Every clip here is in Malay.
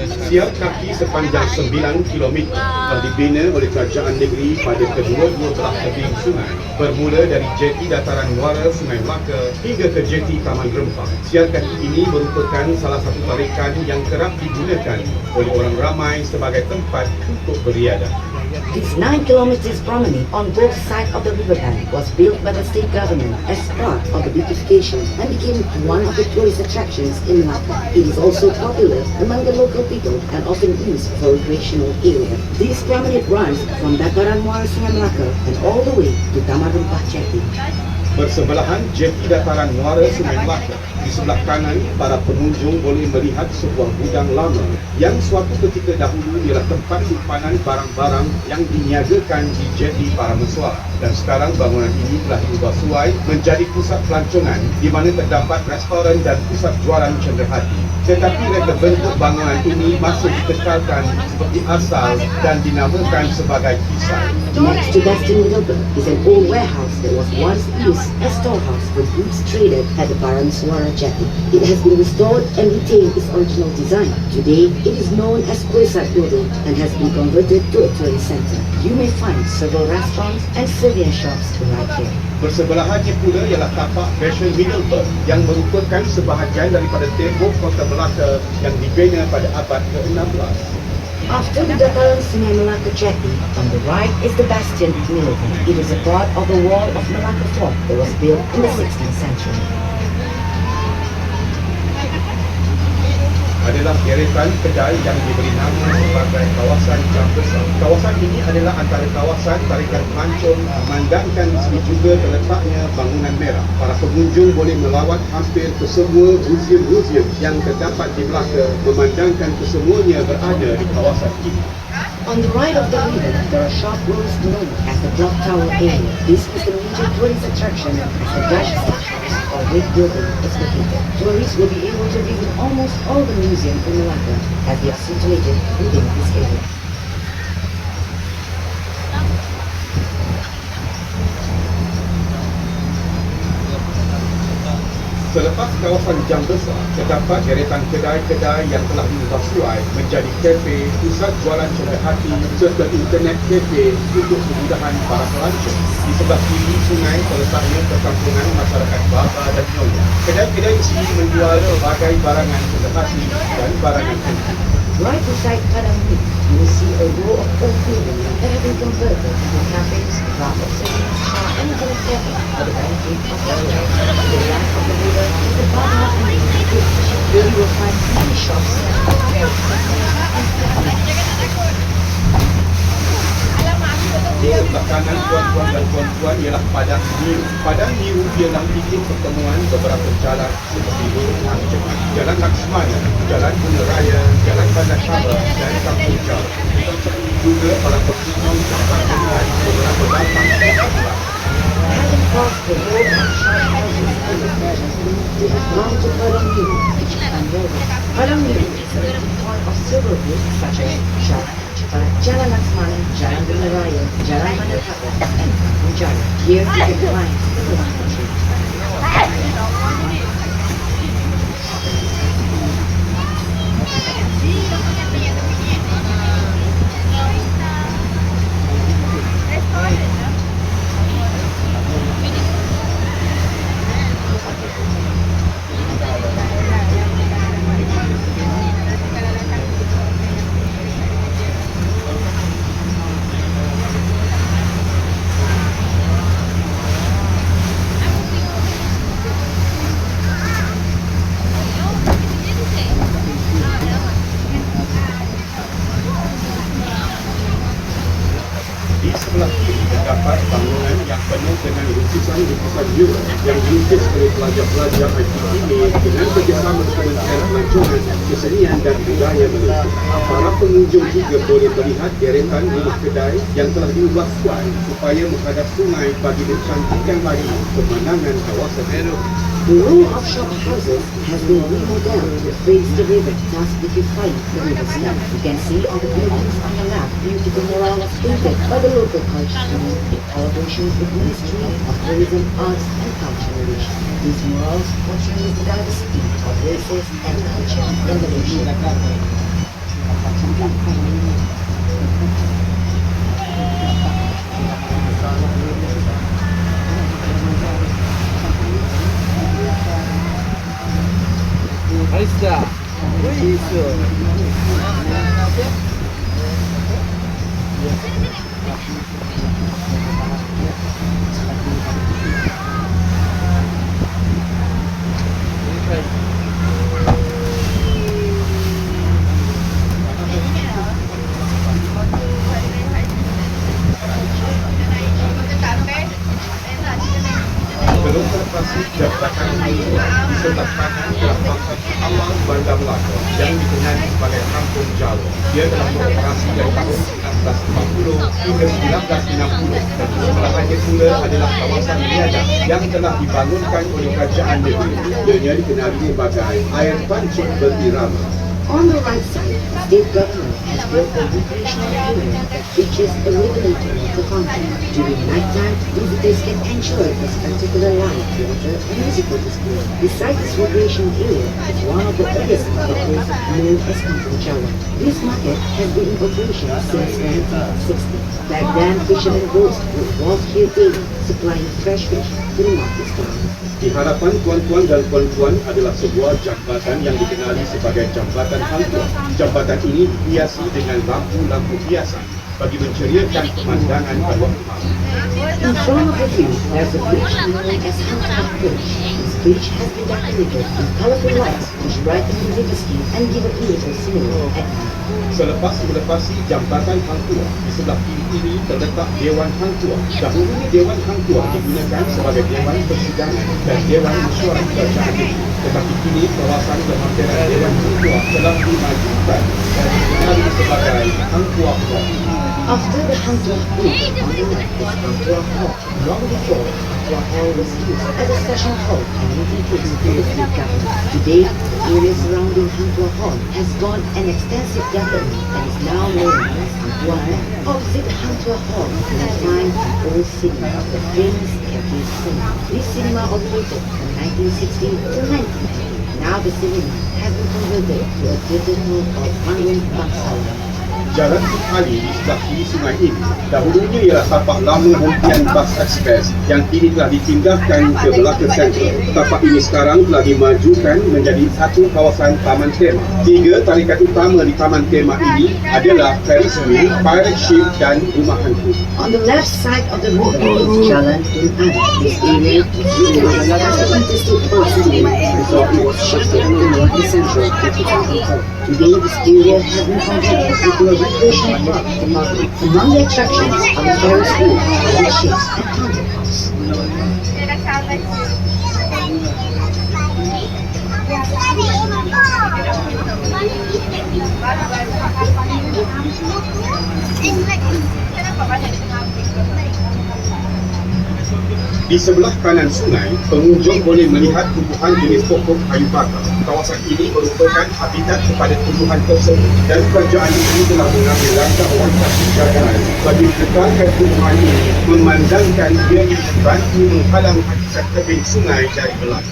Siap kaki sepanjang 9 km telah dibina oleh kerajaan negeri pada kedua-dua belah tebing sungai, bermula dari jeti dataran muara Sungai Melaka hingga ke jeti Taman Rempang. Siap kaki ini merupakan salah satu tarikan yang kerap digunakan oleh orang ramai sebagai tempat untuk beriadah. This 9 kilometers promenade on both sides of the riverbank was built by the state government as part of the beautification and became one of the tourist attractions in Melaka. It is also popular among the local people and often used for recreational area. This promenade runs from Dataran Muara Sungai Melaka and all the way to Taman Rempang Jetty. Bersebelahan jeti dataran muara Sungai Melaka. Di sebelah kanan, para pengunjung boleh melihat sebuah gudang lama yang suatu ketika dahulu ialah tempat simpanan barang-barang yang diniagakan di jeti para mensuara. Dan sekarang bangunan ini telah diubah suai menjadi pusat pelancongan di mana terdapat restoran dan pusat jualan cenderahati. Tetapi reka bentuk bangunan ini masih dikekalkan seperti asal dan dinamakan sebagai kisar. Next to Bastion Middleburg is an old warehouse that was once used as storehouse for goods traded at the Parameswara Jetty. It has been restored and retained its original design. Today, it is known as Quayside Building and has been converted to a tourist center. You may find several restaurants and souvenir shops right here. Bersebelahannya pula ialah tapak Bastion Middleburg yang merupakan sebahagian daripada tembok kota Melaka yang dibina pada abad ke-16. After the Dataran Sungai Melaka Jetty, on the right is the Bastion Middleburg. It is a part of the wall of Melaka Fort that was built in the 16th century. Adalah deretan kedai yang diberi nama sebagai kawasan Jam Besar. Kawasan ini adalah antara kawasan tarikan pelancong memandangkan di sini juga terletaknya bangunan merah. Para pengunjung boleh melawat hampir kesemua muzium-muzium yang terdapat di Melaka memandangkan kesemuanya berada di kawasan ini. On the right of the river, there are sharp roads known as the Clock Tower area. This is the major tourist attraction as the Dutch House or Great Building is located. Tourists will be able to visit almost all the museums in Melaka as they are situated within this area. Selepas kawasan Jam Besar, terdapat deretan kedai-kedai yang telah diubah suai menjadi kafe, pusat jualan cenderahati serta internet kafe untuk kemudahan para pelancong. Di sebelah kiri sungai terletaknya perkampungan masyarakat Baba dan Nyonya. Kedai-kedai di sini menjual berbagai barangan cenderahati dan barangan antik. Right beside Padang Beach, you will see a row of old buildings that have been converted into cafes, bar of souvenirs shop, and internet cafe for the benefit of everyone. To the left of the river is the Baba and Nyonya Beach, where you will find many shops selling various accessories and Di sebelah kanan tuan-tuan dan puan-puan ialah Padang Niru. Padang Niru ialah titik pertemuan beberapa jalan seperti Lorong Cepat, Jalan Laksmana, Jalan Guna Raya, Jalan Bandar Sabah dan Kampung Jauh. Juga para pengunjung dapat melihat beberapa batang pohon. having crossed the road and shop houses in the garden, we have gone to Padang Niru, which is unraveled. Padang Niru is a meeting point of several groups such as Shah, Jalan Laksmana, Jalan Guna Raya, Jalan Bandar Sabah, and Kampung Jauh. Here you can find the Ruang Country. Di sebelah kiri terdapat bangunan yang penuh dengan lukisan-lukisan mural yang dilukis oleh pelajar-pelajar ITB dengan kerjasama Kementerian Pelancongan, Kesenian dan Budaya Malaysia. Para pengunjung juga boleh melihat deretan rumah kedai yang telah diubah suai supaya menghadap sungai bagi mencantikkan lagi pemandangan kawasan itu. The row of shop houses has been remodeled to face the river, thus beautifying the river's land. You can see on the buildings on the left, beautiful murals painted by the local culture community in collaboration with Ministry of Tourism, Arts and Culture Relations. These murals portray the diversity of races and culture in the nation. Aisyah, Aisyah. Belum terpasi jabatan ini di sebelah kanan adalah kawasan awal Bandar Melaka yang dikenali sebagai Kampung Jawa. Dia telah beroperasi dari tahun 1940 hingga 1960 dan di sebelahnya pula adalah kawasan Liada yang telah dibangunkan oleh kerajaan negeri. Ianya dikenali sebagai air pancing berirama. On the right side, state government has built a recreational area that features a regulator of the fountain. During nighttime, visitors can enjoy the spectacular light, water, and musical display. Besides this recreational area is one of the earliest markets known as Kampung Jawa. This market has been in operation since 1960. Back then, fishermen boats would walk here daily, supplying fresh fish to the market stall. Di hadapan tuan-tuan dan puan-puan adalah sebuah jambatan yang dikenali sebagai Jambatan Hang Tuah. Jambatan ini dihiasi dengan lampu-lampu hiasan bagi menceriakan pemandangan pada waktu malam. In front of the view, there's a bridge known as Hang Tuah Bridge. This bridge has been decorated with colorful lights which brighten the river scheme and give a beautiful scenery at night. Selepas melepasi Jambatan Hang Tuah, di sebelah kiri ini terletak Dewan Hang Tuah. Dahulu Dewan Hang Tuah digunakan sebagai Dewan Persidangan dan Dewan Mesyuarat Kerajaan Negeri. Tetapi kini kawasan berhampiran Dewan Hang Tuah telah dimajukan dan dikenali sebagai Hang Tuah Hall. After the Hang Tuah Bridge, on the left is Hang Tuah Hall. Long before, Hang Tuah Hall was used as a session hall and meeting place for the state government. Today, the area surrounding Hang Tuah Hall has gone an extensive development and is now known as Hang Tuah Land. Opposite Hang Tuah Hall, you can find the old cinema, the famous Cafe Cinema. This cinema operated from 1960 to 1990. Now the cinema has been converted to a theatre hall of Panggung Bangsawan. Jalan Tun Ali di sebelah kiri sungai ini dahulunya ialah tapak lama hentian bas ekspres yang kini telah dipindahkan ke Melaka Sentral. Tapak ini sekarang telah dimajukan menjadi satu kawasan taman tema. Tiga tarikan utama di taman tema ini adalah Ferris wheel, pirate ship dan rumah hantu. On the left side of the road is Jalan Tun Ali. This area was a fantastic past before it was shifted to Melaka Central to Kota. Today, this area has been converted into a recreational park to market. Among the attractions are the Ferris wheel, pirate ships, and haunted house. Di sebelah kanan sungai, pengunjung boleh melihat tumbuhan jenis pokok kayu bakar. Kawasan ini merupakan habitat kepada tumbuhan tersebut dan kerajaan ini telah mengambil langkah langkah penjagaan bagi mengekalkan tumbuhan ini, memandangkan ia membantu menghalang habitat tebing sungai dari berlaku.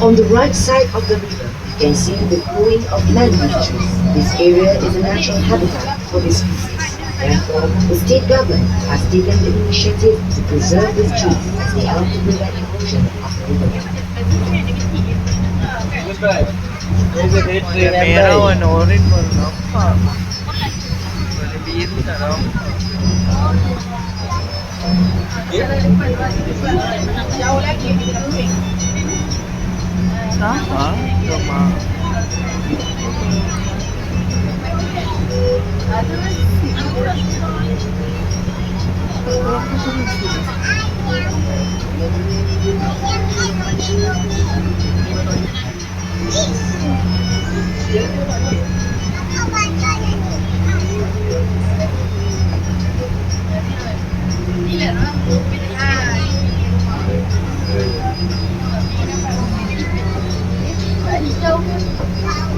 On the right side of the river, you can see the growing of mangrove trees. This area is a natural habitat for this species. Therefore, the state government has taken the initiative to preserve these trees as they help to prevent erosion of the river. Merah warna orange warna apa? Warna biru tak tahu. Sama, sama.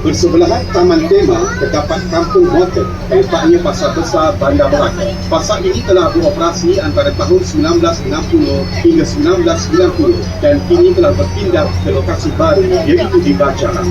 Bersebelahan Taman Tema terdapat Kampung Motor, tempatnya Pasar Besar Bandar Melaka. Pasar ini telah beroperasi antara tahun 1960 hingga 1990 dan kini telah berpindah ke lokasi baru iaitu di Bacaran.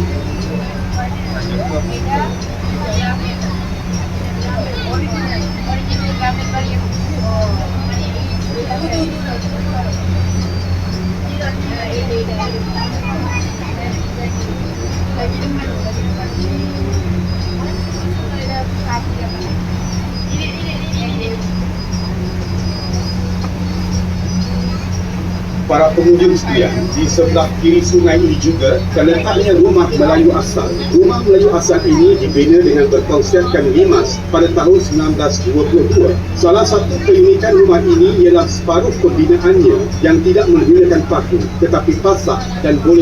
Para pengunjung sekalian, di sebelah kiri sungai ini juga terletaknya rumah Melayu asal. Rumah Melayu asal ini dibina dengan berkonsepkan limas pada tahun 1922. Salah satu keunikan rumah ini ialah separuh pembinaannya yang tidak menggunakan paku tetapi pasak dan boleh